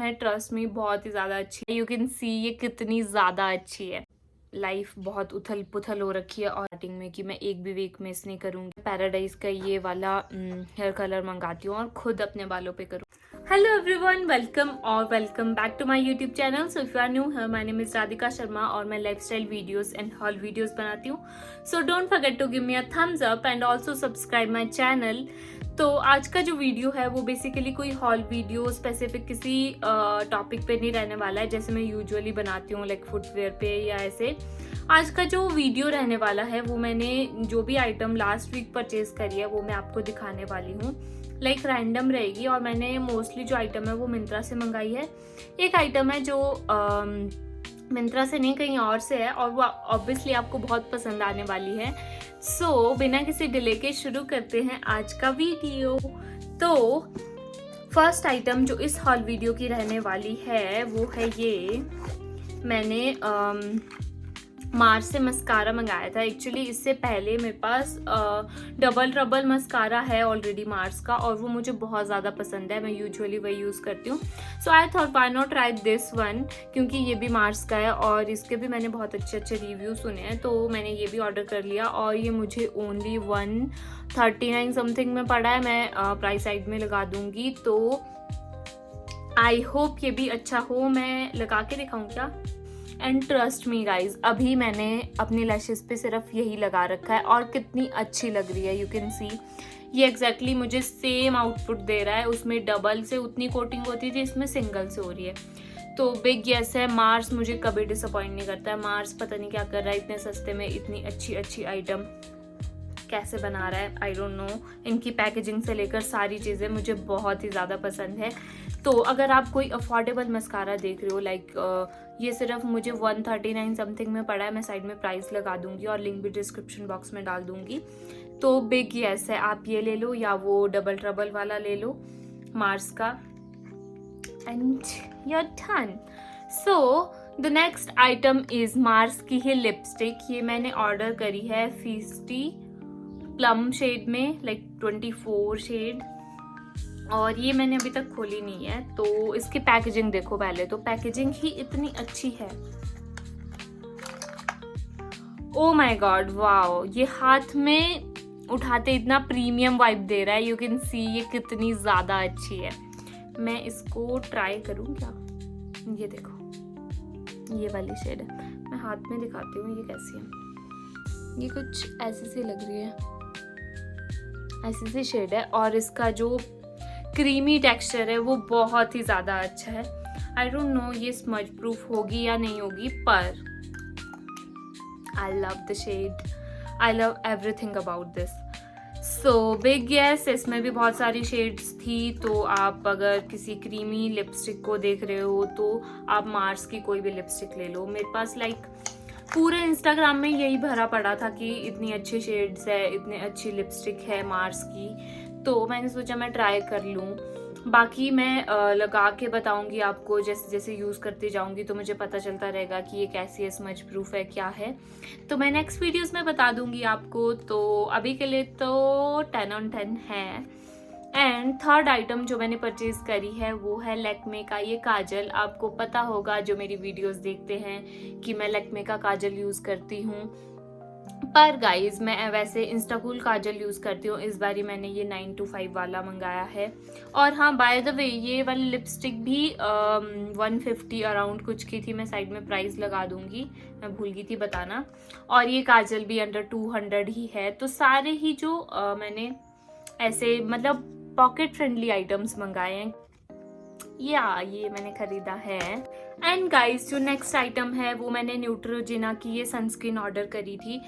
है, trust me बहुत ही ज़्यादा अच्छी है। यू कैन सी ये कितनी ज़्यादा अच्छी है। लाइफ बहुत उथल पुथल हो रखी है और स्टार्टिंग में कि मैं एक भी वीक मिस नहीं करूँगी। पैराडाइज का ये वाला हेयर कलर मंगाती हूँ और खुद अपने बालों पे करूँ। Hello everyone, welcome back to my YouTube channel. So if you are new here, my name is Radhika Sharma और मैं lifestyle videos and haul videos बनाती हूँ। So don't forget to give me a thumbs up and also subscribe my channel. तो आज का जो video है वो बेसिकली कोई हॉल वीडियो स्पेसिफिक किसी टॉपिक पे नहीं रहने वाला है जैसे मैं यूजुअली बनाती हूँ, लाइक फुटवेयर पे या ऐसे। आज का जो वीडियो रहने वाला है वो मैंने जो भी आइटम लास्ट वीक परचेज करी है वो मैं आपको दिखाने वाली हूँ। लाइक रैंडम रहेगी और मैंने मोस्टली जो आइटम है वो मिंत्रा से मंगाई है। एक आइटम है जो मिंत्रा से नहीं कहीं और से है और वो ऑब्वियसली आपको बहुत पसंद आने वाली है। सो बिना किसी डिले के शुरू करते हैं आज का वीडियो। तो फर्स्ट आइटम जो इस हॉल वीडियो की रहने वाली है वो है ये। मैंने मार्स से मस्कारा मंगाया था। एक्चुअली इससे पहले मेरे पास डबल ट्रबल मस्कारा है ऑलरेडी मार्स का और वो मुझे बहुत ज़्यादा पसंद है। मैं यूजुअली वही यूज़ करती हूँ। So I thought why not try this one, क्योंकि ये भी मार्स का है और इसके भी मैंने बहुत अच्छे अच्छे रिव्यू सुने हैं। तो मैंने ये भी ऑर्डर कर लिया और ये मुझे ओनली 139 समथिंग में पड़ा है। मैं प्राइस साइड में लगा दूंगी। तो आई होप ये भी अच्छा हो। मैं लगा के दिखाऊँ क्या? एंड ट्रस्ट मी गाइज, अभी मैंने अपनी लैशेस पे सिर्फ यही लगा रखा है और कितनी अच्छी लग रही है। यू कैन सी ये एग्जैक्टली मुझे सेम आउटपुट दे रहा है। उसमें डबल से उतनी कोटिंग होती थी, इसमें सिंगल से हो रही है। तो बिग येस है, मार्स मुझे कभी डिसअपॉइंट नहीं करता है। मार्स पता नहीं क्या कर रहा है, इतने सस्ते में इतनी अच्छी अच्छी आइटम कैसे बना रहा है, आई डोंट नो। इनकी पैकेजिंग से लेकर सारी चीज़ें मुझे बहुत ही ज़्यादा पसंद है। तो अगर आप कोई अफोर्डेबल मस्कारा देख रहे हो, लाइक ये सिर्फ मुझे 139 समथिंग में पड़ा है। मैं साइड में प्राइस लगा दूंगी और लिंक भी डिस्क्रिप्शन बॉक्स में डाल दूंगी। तो बिग येस है, आप ये ले लो या वो डबल ट्रबल वाला ले लो मार्स का and your done. So the next item is Mars की ही लिपस्टिक। ये मैंने ऑर्डर करी है फीस्टी प्लम शेड में, लाइक 24 शेड, और ये मैंने अभी तक खोली नहीं है। तो इसकी पैकेजिंग देखो पहले, तो पैकेजिंग ही इतनी अच्छी है। ओ माय गॉड, वाओ, ये हाथ में उठाते इतना प्रीमियम वाइब दे रहा है। यू कैन सी ये कितनी ज्यादा अच्छी है। मैं इसको ट्राई करूं क्या? ये देखो, ये वाली शेड है। मैं हाथ में दिखाती हूँ ये कैसी है। ये कुछ ऐसी सी लग रही है, ऐसी सी शेड है और इसका जो क्रीमी टेक्सचर है वो बहुत ही ज़्यादा अच्छा है। आई डोंट नो ये स्मज प्रूफ होगी या नहीं होगी, पर I love the shade, I love everything about this. So big yes, इसमें भी बहुत सारी शेड्स थी। तो आप अगर किसी क्रीमी लिपस्टिक को देख रहे हो तो आप मार्स की कोई भी लिपस्टिक ले लो। मेरे पास लाइक पूरे इंस्टाग्राम में यही भरा पड़ा था कि इतनी अच्छी शेड्स है, इतनी अच्छी लिपस्टिक है मार्स की। तो मैंने सोचा मैं ट्राई कर लूँ। बाकी मैं लगा के बताऊंगी आपको, जैसे जैसे यूज़ करती जाऊंगी तो मुझे पता चलता रहेगा कि ये कैसी है, स्मज प्रूफ है, क्या है। तो मैं नेक्स्ट वीडियोस में बता दूंगी आपको। तो अभी के लिए तो 10 on 10 है। एंड थर्ड आइटम जो मैंने परचेज करी है वो है लैक्मे का ये काजल। आपको पता होगा जो मेरी वीडियोस देखते हैं कि मैं लैक्मे का काजल यूज़ करती हूँ, पर गाइज मैं वैसे इंस्टाकूल काजल यूज़ करती हूँ। इस बारी मैंने ये 925 वाला मंगाया है। और हाँ, बाय द वे, ये वाली लिपस्टिक भी 150 अराउंड कुछ की थी। मैं साइड में प्राइस लगा दूंगी, मैं भूल गई थी बताना। और ये काजल भी अंडर 200 ही है। तो सारे ही जो मैंने ऐसे मतलब पॉकेट फ्रेंडली आइटम्स मंगाए हैं, ये मैंने खरीदा है। एंड गाइस, जो नेक्स्ट आइटम है वो मैंने न्यूट्रोजिना की ये सनस्क्रीन ऑर्डर करी थी।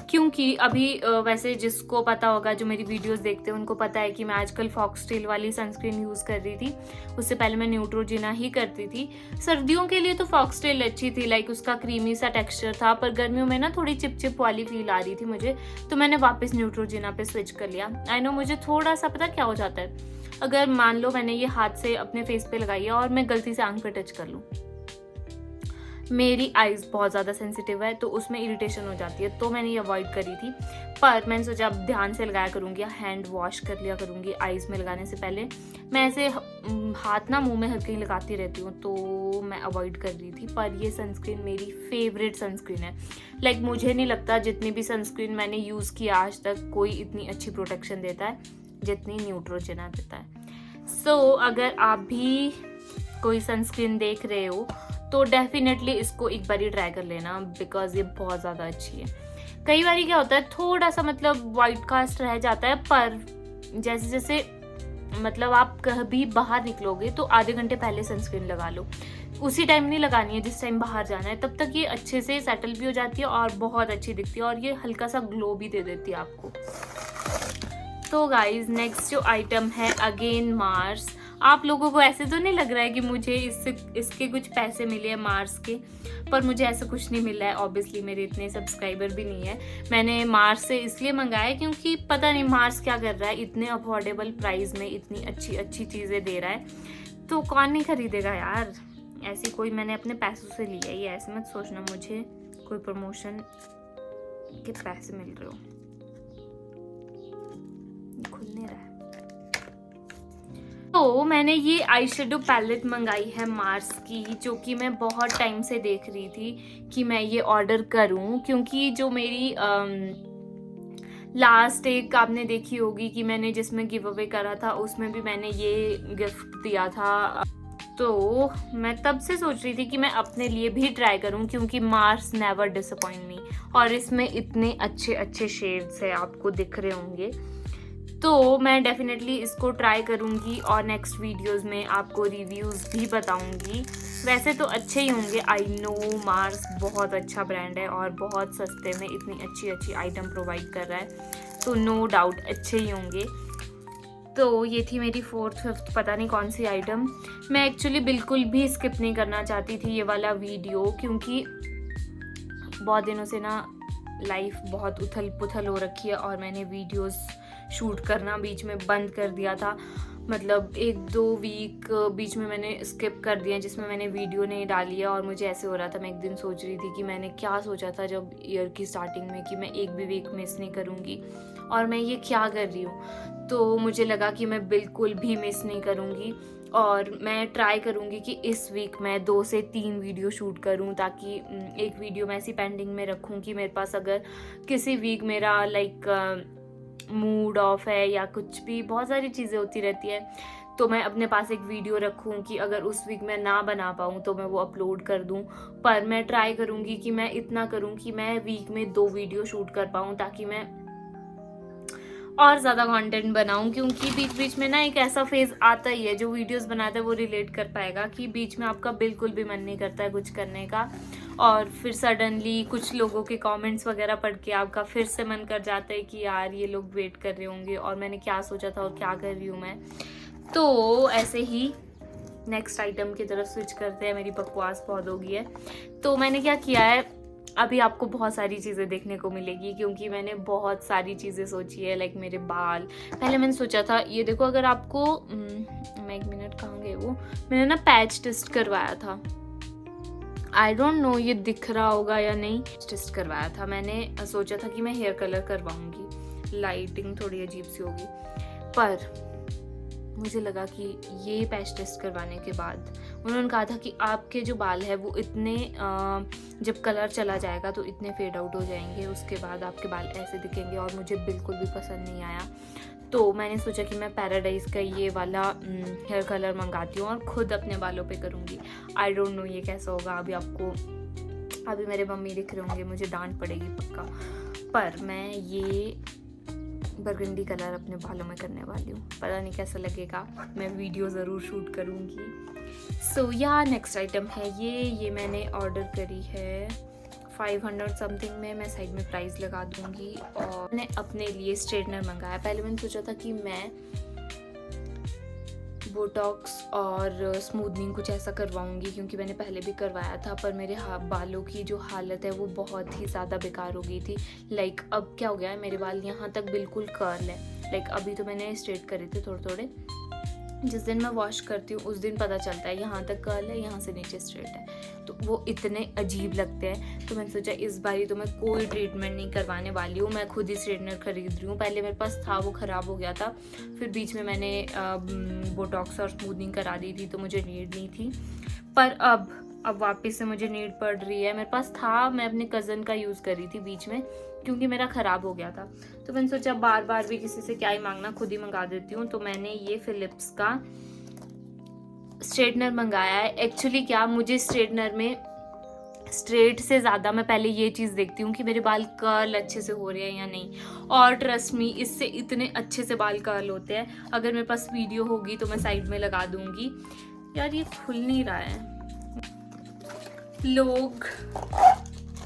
क्योंकि अभी वैसे जिसको पता होगा, जो मेरी वीडियोस देखते हैं उनको पता है कि मैं आजकल फॉक्सटेल वाली सनस्क्रीन यूज़ कर रही थी। उससे पहले मैं न्यूट्रोजिना ही करती थी। सर्दियों के लिए तो फॉक्सटेल अच्छी थी, लाइक उसका क्रीमी सा टेक्सचर था, पर गर्मियों में ना थोड़ी चिपचिप वाली फील आ रही थी मुझे। तो मैंने वापस न्यूट्रोजिना पे स्विच कर लिया। आई नो मुझे थोड़ा सा पता क्या हो जाता है, अगर मान लो मैंने ये हाथ से अपने फेस पे लगाई है और मैं गलती से आंख पे टच कर लूँ मेरी आइज़ बहुत ज़्यादा सेंसिटिव है, तो उसमें इरिटेशन हो जाती है, तो मैंने ये अवॉइड करी थी। पर मैंने सोचा अब ध्यान से लगाया करूँगी, हैंड वॉश कर लिया करूँगी आइज़ में लगाने से पहले। मैं ऐसे हाथ ना मुँह में हर कहीं लगाती रहती हूँ, तो मैं अवॉइड कर रही थी। पर ये सनस्क्रीन मेरी फेवरेट सनस्क्रीन है। लाइक मुझे नहीं लगता जितनी भी सनस्क्रीन मैंने यूज़ की आज तक कोई इतनी अच्छी प्रोटेक्शन देता है जितनी न्यूट्रोजेना देता है। सो अगर आप भी कोई सनस्क्रीन देख रहे हो तो डेफिनेटली इसको एक बार ही ट्राई कर लेना, बिकॉज ये बहुत ज़्यादा अच्छी है। कई बार क्या होता है, थोड़ा सा मतलब वाइट कास्ट रह जाता है, पर जैसे जैसे मतलब आप कभी बाहर निकलोगे तो आधे घंटे पहले सनस्क्रीन लगा लो। उसी टाइम नहीं लगानी है जिस टाइम बाहर जाना है, तब तक ये अच्छे से सेटल भी हो जाती है और बहुत अच्छी दिखती है, और ये हल्का सा ग्लो भी दे देती है आपको। तो गाइज नेक्स्ट जो आइटम है अगेन मार्स। आप लोगों को ऐसे तो नहीं लग रहा है कि मुझे इसके कुछ पैसे मिले हैं मार्स के, पर मुझे ऐसा कुछ नहीं मिला है। ऑब्वियसली मेरे इतने सब्सक्राइबर भी नहीं है। मैंने मार्स से इसलिए मंगाया क्योंकि पता नहीं मार्स क्या कर रहा है, इतने अफोर्डेबल प्राइस में इतनी अच्छी अच्छी चीज़ें दे रहा है, तो कौन नहीं खरीदेगा यार। ऐसी कोई मैंने अपने पैसों से लिया, ये ऐसे मत सोचना मुझे कोई प्रमोशन के पैसे मिल रहे हो। खुल नहीं रहा है। तो मैंने ये आई शेडो पैलेट मंगाई है मार्स की, जो कि मैं बहुत टाइम से देख रही थी कि मैं ये ऑर्डर करूं, क्योंकि जो मेरी लास्ट एक आपने देखी होगी कि मैंने जिसमें गिव अवे करा था, उसमें भी मैंने ये गिफ्ट दिया था। तो मैं तब से सोच रही थी कि मैं अपने लिए भी ट्राई करूं, क्योंकि मार्स नेवर डिसअपॉइंट मी, और इसमें इतने अच्छे अच्छे शेड्स है, आपको दिख रहे होंगे। तो मैं डेफिनेटली इसको ट्राई करूँगी और नेक्स्ट वीडियोस में आपको रिव्यूज़ भी बताऊँगी। वैसे तो अच्छे ही होंगे, आई नो मार्स बहुत अच्छा ब्रांड है और बहुत सस्ते में इतनी अच्छी अच्छी आइटम प्रोवाइड कर रहा है, तो नो डाउट अच्छे ही होंगे। तो ये थी मेरी 4th 5th पता नहीं कौन सी आइटम। मैं एक्चुअली बिल्कुल भी स्किप नहीं करना चाहती थी ये वाला वीडियो, क्योंकि बहुत दिनों से ना लाइफ बहुत उथल पुथल हो रखी है और मैंने वीडियोस शूट करना बीच में बंद कर दिया था। मतलब 1-2 वीक बीच में मैंने स्किप कर दिया जिसमें मैंने वीडियो नहीं डाली है, और मुझे ऐसे हो रहा था। मैं एक दिन सोच रही थी कि मैंने क्या सोचा था जब ईयर की स्टार्टिंग में कि मैं एक भी वीक मिस नहीं करूँगी, और मैं ये क्या कर रही हूँ। तो मुझे लगा कि मैं बिल्कुल भी मिस नहीं करूँगी, और मैं ट्राई करूँगी कि इस वीक मैं 2 से 3 वीडियो शूट करूँ, ताकि एक वीडियो मैं ऐसी पेंडिंग में रखूँ कि मेरे पास अगर किसी वीक मेरा लाइक मूड ऑफ है या कुछ भी, बहुत सारी चीज़ें होती रहती है, तो मैं अपने पास एक वीडियो रखूं कि अगर उस वीक मैं ना बना पाऊँ तो मैं वो अपलोड कर दूं। पर मैं ट्राई करूँगी कि मैं इतना करूँ कि मैं वीक में 2 वीडियो शूट कर पाऊँ, ताकि मैं और ज़्यादा कंटेंट बनाऊं। क्योंकि बीच बीच में ना एक ऐसा फेज़ आता ही है, जो वीडियोस बनाता है वो रिलेट कर पाएगा, कि बीच में आपका बिल्कुल भी मन नहीं करता है कुछ करने का, और फिर सडनली कुछ लोगों के कमेंट्स वगैरह पढ़ के आपका फिर से मन कर जाता है कि यार ये लोग वेट कर रहे होंगे और मैंने क्या सोचा था और क्या कर रही हूँ मैं। तो ऐसे ही नेक्स्ट आइटम की तरफ स्विच करते हैं, मेरी बकवास बहुत हो गई है। तो मैंने क्या किया है, अभी आपको बहुत सारी चीज़ें देखने को मिलेगी, क्योंकि मैंने बहुत सारी चीज़ें सोची है। लाइक मेरे बाल, पहले मैंने सोचा था ये देखो, अगर आपको मैं 1 मिनट कहाँ गए वो, मैंने ना पैच टेस्ट करवाया था। आई डोंट नो ये दिख रहा होगा या नहीं, टेस्ट करवाया था मैंने। सोचा था कि मैं हेयर कलर करवाऊंगी, लाइटिंग थोड़ी अजीब सी होगी, पर मुझे लगा कि ये पैच टेस्ट करवाने के बाद उन्होंने कहा था कि आपके जो बाल है वो इतने जब कलर चला जाएगा तो इतने फेड आउट हो जाएंगे, उसके बाद आपके बाल ऐसे दिखेंगे, और मुझे बिल्कुल भी पसंद नहीं आया। तो मैंने सोचा कि मैं पैराडाइज का ये वाला हेयर कलर मंगाती हूँ और ख़ुद अपने बालों पे करूँगी। आई डोंट नो ये कैसा होगा। अभी मेरे मम्मी दिख रहे होंगे, मुझे डांट पड़ेगी पक्का, पर मैं ये बरगंडी कलर अपने बालों में करने वाली हूँ। पता नहीं कैसा लगेगा, मैं वीडियो ज़रूर शूट करूँगी। सो या नेक्स्ट आइटम है ये मैंने ऑर्डर करी है 500 समथिंग में। मैं साइड में प्राइस लगा दूँगी। और मैंने अपने लिए स्ट्रेटनर मंगाया। पहले मैंने सोचा था कि मैं बोटॉक्स और स्मूदनिंग कुछ ऐसा करवाऊंगी, क्योंकि मैंने पहले भी करवाया था, पर मेरे बालों की जो हालत है वो बहुत ही ज़्यादा बेकार हो गई थी। लाइक अब क्या हो गया है, मेरे बाल यहाँ तक बिल्कुल कर्ल है। लाइक अभी तो मैंने स्ट्रेट करे थे थोड़े थोड़े, जिस दिन मैं वॉश करती हूँ उस दिन पता चलता है यहाँ तक कर्ल है, यहाँ से नीचे स्ट्रेट है, तो वो इतने अजीब लगते हैं। तो मैंने सोचा इस बारी तो मैं कोई ट्रीटमेंट नहीं करवाने वाली हूँ, मैं खुद ही स्ट्रेटनर खरीद रही हूँ। पहले मेरे पास था, वो ख़राब हो गया था, फिर बीच में मैंने बोटॉक्स और स्मूथनिंग करा दी थी, तो मुझे नीड नहीं थी। पर अब वापस से मुझे नीड पड़ रही है। मेरे पास था, मैं अपने कज़न का यूज़ करी थी बीच में, क्योंकि मेरा ख़राब हो गया था। तो मैंने सोचा बार बार भी किसी से क्या ही मांगना, खुद ही मंगा देती हूँ। तो मैंने ये फिलिप्स का स्ट्रेटनर मंगाया है। एक्चुअली क्या, मुझे स्ट्रेटनर में स्ट्रेट से ज़्यादा मैं पहले ये चीज़ देखती हूँ कि मेरे बाल कर्ल अच्छे से हो रहे हैं या नहीं। और ट्रस्ट मी, इससे इतने अच्छे से बाल कर्ल होते हैं। अगर मेरे पास वीडियो होगी तो मैं साइड में लगा दूँगी। यार ये खुल नहीं रहा है। लोग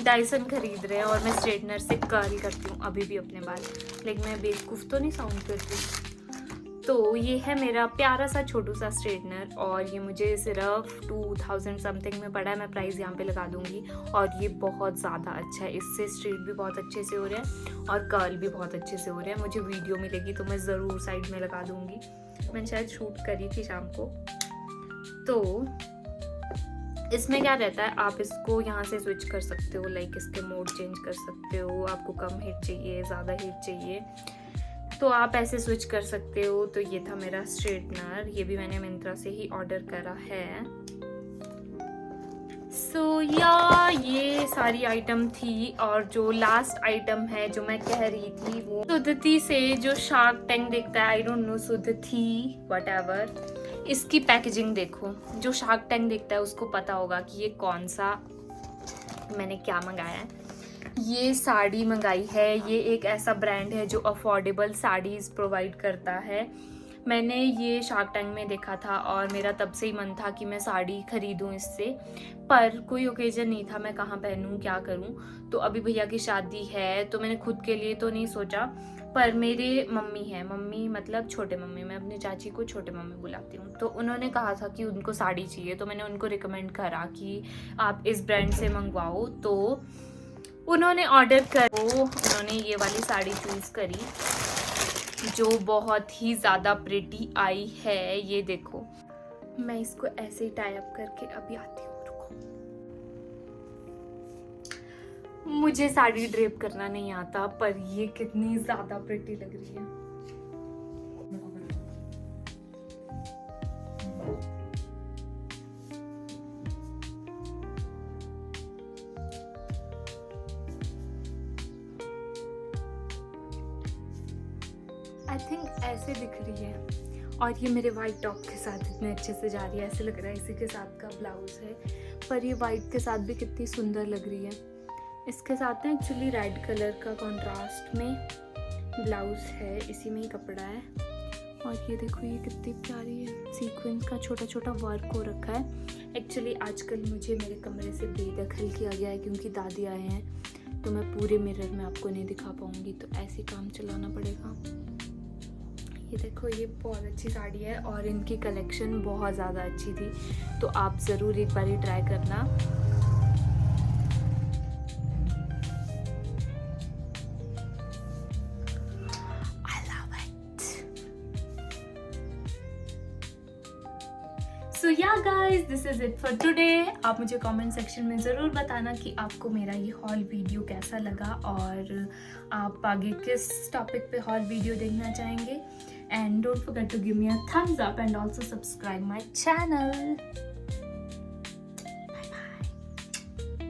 डायसन खरीद रहे हैं और मैं स्ट्रेटनर से कर्ल करती हूँ अभी भी अपने बाल, लेकिन मैं बेवकूफ़ तो नहीं साउंड करती। तो ये है मेरा प्यारा सा छोटू सा स्ट्रेटनर, और ये मुझे सिर्फ 2000 समथिंग में पड़ा है। मैं प्राइस यहाँ पे लगा दूँगी। और ये बहुत ज़्यादा अच्छा है, इससे स्ट्रेट भी बहुत अच्छे से हो रहे हैं और कर्ल भी बहुत अच्छे से हो रहे हैं। मुझे वीडियो मिलेगी तो मैं ज़रूर साइड में लगा दूँगी। मैंने शायद शूट करी थी शाम को। तो इसमें क्या रहता है, आप इसको यहाँ से स्विच कर सकते हो, लाइक इसके मोड चेंज कर सकते हो। आपको कम हीट चाहिए, ज़्यादा हीट चाहिए, तो आप ऐसे स्विच कर सकते हो। तो ये था मेरा स्ट्रेटनर, ये भी मैंने मिंत्रा से ही ऑर्डर करा है। सो ये सारी आइटम थी। और जो लास्ट आइटम है जो मैं कह रही थी, वो सुधती से जो शार्क टैंक देखता है, आई डोंट नो, सुधती व्हाटएवर, इसकी पैकेजिंग देखो। जो शार्क टैंक देखता है उसको पता होगा कि ये कौन सा मैंने क्या मंगाया है। ये साड़ी मंगाई है। ये एक ऐसा ब्रांड है जो अफोर्डेबल साड़ीज़ प्रोवाइड करता है। मैंने ये शार्क टैंक में देखा था और मेरा तब से ही मन था कि मैं साड़ी खरीदूं इससे, पर कोई ओकेजन नहीं था, मैं कहाँ पहनूं, क्या करूं। तो अभी भैया की शादी है तो मैंने खुद के लिए तो नहीं सोचा, पर मेरे मम्मी है, मम्मी मतलब छोटे मम्मी, मैं अपनी चाची को छोटे मम्मी बुलाती हूँ, तो उन्होंने कहा था कि उनको साड़ी चाहिए। तो मैंने उनको रिकमेंड करा कि आप इस ब्रांड से मंगवाओ। तो उन्होंने ऑर्डर करो, उन्होंने ये वाली साड़ी चूज़ करी जो बहुत ही ज़्यादा प्रिटी आई है। ये देखो, मैं इसको ऐसे ही टाई अप करके अभी आती हूँ, रुको। मुझे साड़ी ड्रेप करना नहीं आता, पर ये कितनी ज़्यादा प्रिटी लग रही है। आई थिंक ऐसे दिख रही है। और ये मेरे वाइट टॉप के साथ इतने अच्छे से जा रही है, ऐसे लग रहा है इसी के साथ का ब्लाउज है। पर ये वाइट के साथ भी कितनी सुंदर लग रही है। इसके साथ ना एक्चुअली रेड कलर का कॉन्ट्रास्ट में ब्लाउज है, इसी में ही कपड़ा है। और ये देखो, ये कितनी प्यारी है, सीक्वेंस का छोटा छोटा वर्क हो रखा है। एक्चुअली आजकल मुझे मेरे कमरे से बेदखल किया गया है क्योंकि दादी आए हैं, तो मैं पूरे मिरर में आपको नहीं दिखा पाऊँगी, तो ऐसे काम चलाना पड़ेगा। ये देखो, ये बहुत अच्छी साड़ी है और इनकी कलेक्शन बहुत ज़्यादा अच्छी थी, तो आप ज़रूर एक बार ट्राई करना। I love it. So yeah guys, this is it for today. आप मुझे कमेंट सेक्शन में ज़रूर बताना कि आपको मेरा ये हॉल वीडियो कैसा लगा और आप आगे किस टॉपिक पे हॉल वीडियो देखना चाहेंगे। And don't forget to give me a thumbs up and also subscribe my channel.